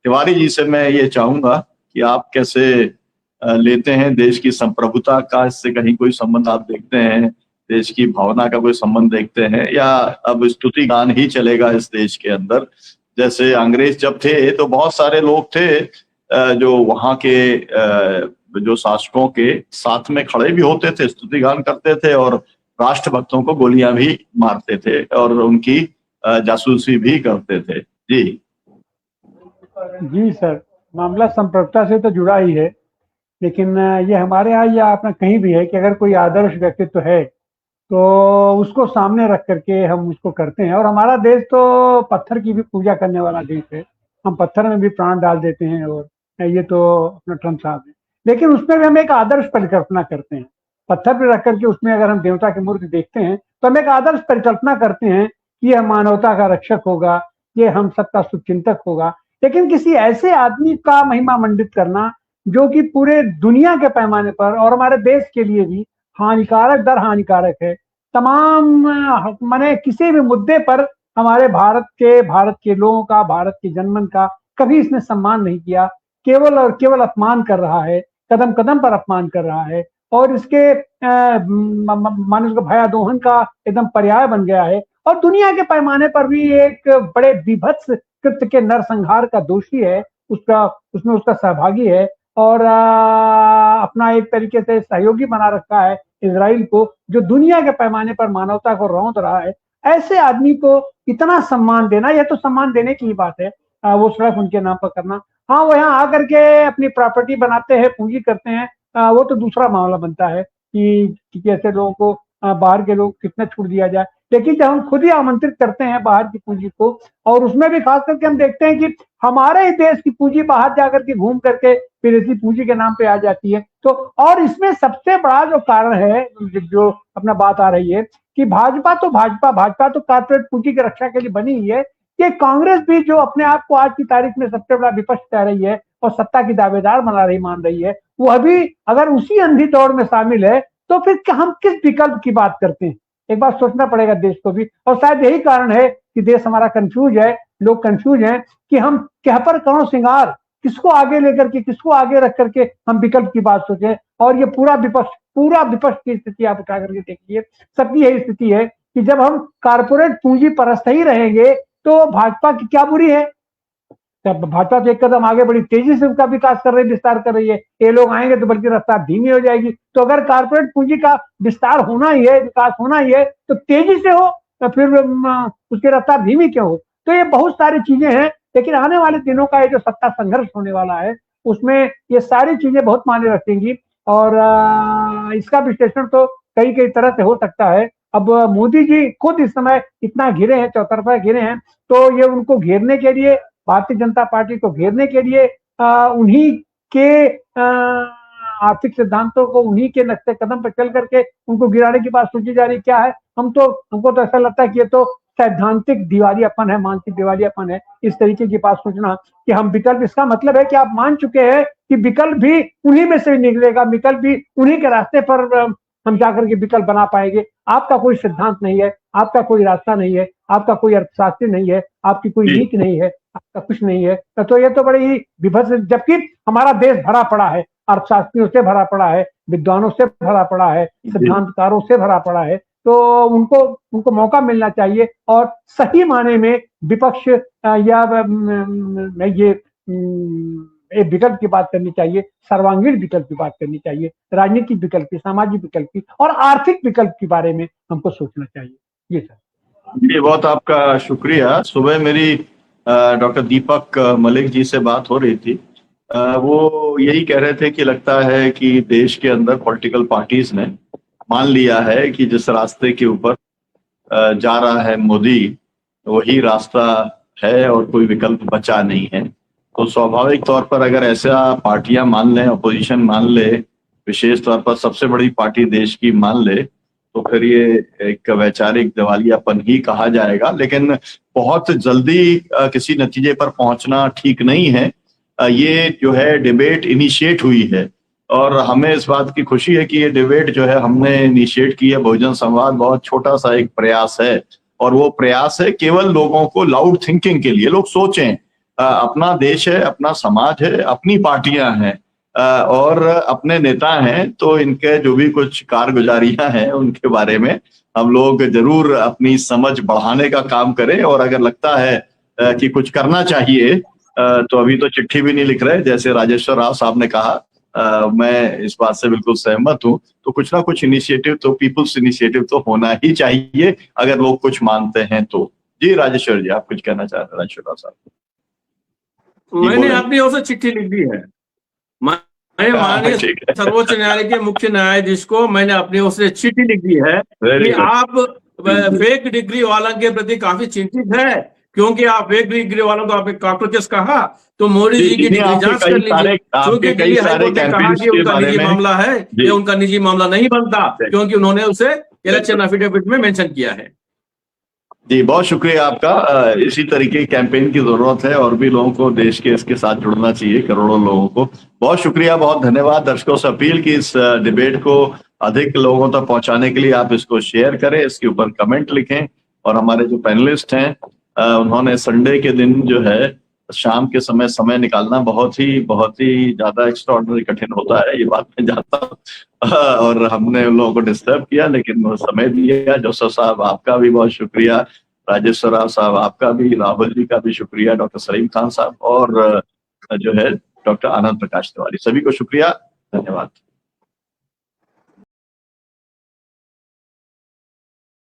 तिवारी जी से मैं ये चाहूंगा कि आप कैसे लेते हैं देश की संप्रभुता का, इससे कहीं कोई संबंध आप देखते हैं, देश की भावना का कोई संबंध देखते हैं, या अब स्तुति गान ही चलेगा इस देश के अंदर? जैसे अंग्रेज जब थे तो बहुत सारे लोग थे जो वहां के जो शासकों के साथ में खड़े भी होते थे, स्तुति गान करते थे और राष्ट्रभक्तों को गोलियां भी मारते थे और उनकी जासूसी भी करते थे। जी जी सर, मामला संप्रभुता से तो जुड़ा ही है, लेकिन ये हमारे यहाँ या अपना कहीं भी है कि अगर कोई आदर्श व्यक्तित्व है तो उसको सामने रख करके हम उसको करते हैं। और हमारा देश तो पत्थर की भी पूजा करने वाला देश है, हम पत्थर में भी प्राण डाल देते हैं। और ये तो अपना ट्रम्प साहब है, लेकिन उसमें भी हम एक आदर्श परिकल्पना करते हैं। पत्थर पर रख करके उसमें अगर हम देवता की मूर्ति देखते हैं तो हम एक आदर्श परिकल्पना करते हैं कि यह मानवता का रक्षक होगा, ये हम सबका शुभचिंतक होगा। लेकिन किसी ऐसे आदमी का महिमा मंडित करना जो कि पूरे दुनिया के पैमाने पर और हमारे देश के लिए भी हानिकारक दर हानिकारक है, तमाम माने किसी भी मुद्दे पर हमारे भारत के लोगों का, भारत के जनमन का कभी इसने सम्मान नहीं किया, केवल और केवल अपमान कर रहा है, कदम कदम पर अपमान कर रहा है। और इसके माने उसका भया दोहन का एकदम पर्याय बन गया है और दुनिया के पैमाने पर भी एक बड़े विभत्स कृत्य के नरसंहार का दोषी है, उसमें उसका सहभागी है और अपना एक तरीके से सहयोगी बना रखा है इजराइल को, जो दुनिया के पैमाने पर मानवता को रौंद रहा है। ऐसे आदमी को इतना सम्मान देना, यह तो सम्मान देने की ही बात है, वो सड़क उनके नाम पर करना। हाँ, वो यहाँ आकर के अपनी प्रॉपर्टी बनाते हैं, पूंजी करते हैं, वो तो दूसरा मामला बनता है कि कैसे लोगों को बाहर के लोग कितने छूट दिया जाए। लेकिन जब हम खुद ही आमंत्रित करते हैं बाहर की पूंजी को, और उसमें भी खास करके हम देखते हैं कि हमारे ही देश की पूंजी बाहर जाकर के घूम करके फिर इसी पूंजी के नाम पे आ जाती है, तो और इसमें सबसे बड़ा जो कारण है, जो अपना बात आ रही है कि भाजपा तो कॉर्पोरेट पूंजी की रक्षा के लिए बनी हुई है। ये कांग्रेस भी जो अपने आप को आज की तारीख में सबसे बड़ा विपक्ष कह रही है और सत्ता की दावेदार मान रही है, वो अभी अगर उसी अंधी दौड़ में शामिल है तो फिर हम किस विकल्प की बात करते हैं? एक बार सोचना पड़ेगा देश को भी। और शायद यही कारण है कि देश हमारा कंफ्यूज है, लोग कंफ्यूज हैं कि हम क्या पर करो सिंगार, किसको आगे लेकर के, किसको आगे रख करके हम विकल्प की बात सोचें। और ये पूरा विपक्ष की स्थिति आप उठा करके देखिए, सबकी यही स्थिति है कि जब हम कारपोरेट पूंजी परस्त ही रहेंगे तो भाजपा की क्या बुरी है? भाजपा तो एक कदम आगे बड़ी तेजी से उनका विकास कर रही है, विस्तार कर रही है। ये लोग आएंगे तो बल्कि रफ्तार धीमी हो जाएगी। तो अगर कारपोरेट पूंजी का विस्तार होना ही है, विकास होना ही है, तो तेजी से हो, तो फिर उसकी रफ्तार धीमी क्यों हो? तो ये बहुत सारी चीजें हैं, लेकिन आने वाले दिनों का ये जो सत्ता संघर्ष होने वाला है उसमें ये सारी चीजें बहुत मायने रखेंगी। और इसका विश्लेषण तो कई कई तरह से हो सकता है। अब मोदी जी खुद इस समय इतना घिरे हैं, चौतरफा घिरे हैं, तो ये उनको घेरने के लिए, भारतीय जनता पार्टी को घेरने के लिए उन्हीं के आर्थिक सिद्धांतों को, उन्हीं के नक्शे कदम पर चल करके उनको गिराने की बात सोची जा रही। क्या है, हमको तो ऐसा लगता है कि ये तो सैद्धांतिक दिवालियापन है, मानसिक दिवालियापन है, इस तरीके की बात सोचना कि हम विकल्प, इसका मतलब है कि आप मान चुके हैं कि विकल्प भी उन्हीं में से निकलेगा, विकल्प भी उन्हीं के रास्ते पर हम जाकर के विकल्प बना पाएंगे। आपका कोई सिद्धांत नहीं है, आपका कोई रास्ता नहीं है, आपका कोई अर्थशास्त्री नहीं है, आपकी कोई नीति नहीं है, आपका कुछ नहीं है। तो ये तो बड़ी ही विभत्स, जबकि हमारा देश भरा पड़ा है, अर्थशास्त्रियों से भरा पड़ा है, विद्वानों से भरा पड़ा है, सिद्धांतकारों से भरा पड़ा है। तो उनको मौका मिलना चाहिए और सही माने में विपक्ष या ये एक विकल्प की बात करनी चाहिए, सर्वांगीण विकल्प की बात करनी चाहिए, राजनीतिक विकल्प की, सामाजिक विकल्प की और आर्थिक विकल्प के बारे में हमको सोचना चाहिए। ये सर, ये बहुत आपका शुक्रिया। सुबह मेरी डॉक्टर दीपक मलिक जी से बात हो रही थी, वो यही कह रहे थे कि लगता है कि देश के अंदर पॉलिटिकल पार्टीज ने मान लिया है कि जिस रास्ते के ऊपर जा रहा है मोदी, वही रास्ता है और कोई विकल्प बचा नहीं है। तो स्वाभाविक तौर पर अगर ऐसा पार्टियां मान लें, अपोजिशन मान ले, विशेष तौर पर सबसे बड़ी पार्टी देश की मान ले, तो फिर ये एक वैचारिक दिवालियापन ही कहा जाएगा। लेकिन बहुत जल्दी किसी नतीजे पर पहुंचना ठीक नहीं है। ये जो है डिबेट इनिशिएट हुई है और हमें इस बात की खुशी है कि ये डिबेट जो है हमने इनिशिएट की है। बहुजन संवाद बहुत छोटा सा एक प्रयास है और वो प्रयास है केवल लोगों को लाउड थिंकिंग के लिए, लोग सोचें, अपना देश है, अपना समाज है, अपनी पार्टियां हैं और अपने नेता हैं, तो इनके जो भी कुछ कारगुजारियां हैं उनके बारे में हम लोग जरूर अपनी समझ बढ़ाने का काम करें। और अगर लगता है कि कुछ करना चाहिए तो अभी तो चिट्ठी भी नहीं लिख रहे, जैसे राजेश्वर राव साहब ने कहा, मैं इस बात से बिल्कुल सहमत हूं। तो कुछ ना कुछ इनिशिएटिव तो, पीपुल्स इनिशिएटिव तो होना ही चाहिए अगर लोग कुछ मानते हैं तो। जी राजेश्वर जी, आप कुछ कहना चाहते हैं? राजेश्वर राव साहब मैंने अपनी ओर से चिट्ठी लिख दी है, मैंने माननीय ठीक है। सर्वोच्च न्यायालय के मुख्य न्यायाधीश को मैंने अपनी ओर से चिट्ठी लिख दी है Very कि good. आप फेक डिग्री वालों के प्रति काफी चिंतित है, क्योंकि आप फेक डिग्री वालों को आपने कॉकरोचेस कहा, तो मोदी जी की डिग्री जांच कर लीजिए। क्योंकि दिल्ली हाईकोर्ट ने कहा कि उनका निजी मामला है, ये उनका निजी मामला नहीं बनता, क्योंकि उन्होंने उसे इलेक्शन एफिडेविट में मेंशन किया है। जी बहुत शुक्रिया आपका। इसी तरीके की कैंपेन की जरूरत है और भी लोगों को देश के इसके साथ जुड़ना चाहिए, करोड़ों लोगों को। बहुत शुक्रिया, बहुत धन्यवाद। दर्शकों से अपील की इस डिबेट को अधिक लोगों तक पहुंचाने के लिए आप इसको शेयर करें, इसके ऊपर कमेंट लिखें। और हमारे जो पैनलिस्ट हैं उन्होंने संडे के दिन जो है शाम के समय निकालना बहुत ही ज्यादा एक्स्ट्राऑर्डिनरी कठिन होता है, ये बात मैं जानता हूँ। और हमने उन लोगों को डिस्टर्ब किया, लेकिन वो समय दिया। जोसेफ साहब आपका भी बहुत शुक्रिया, राजेश्वर राव साहब आपका भी, राहुल जी का भी शुक्रिया, डॉक्टर सलीम खान साहब और जो है डॉक्टर आनंद प्रकाश तिवारी, सभी को शुक्रिया, धन्यवाद।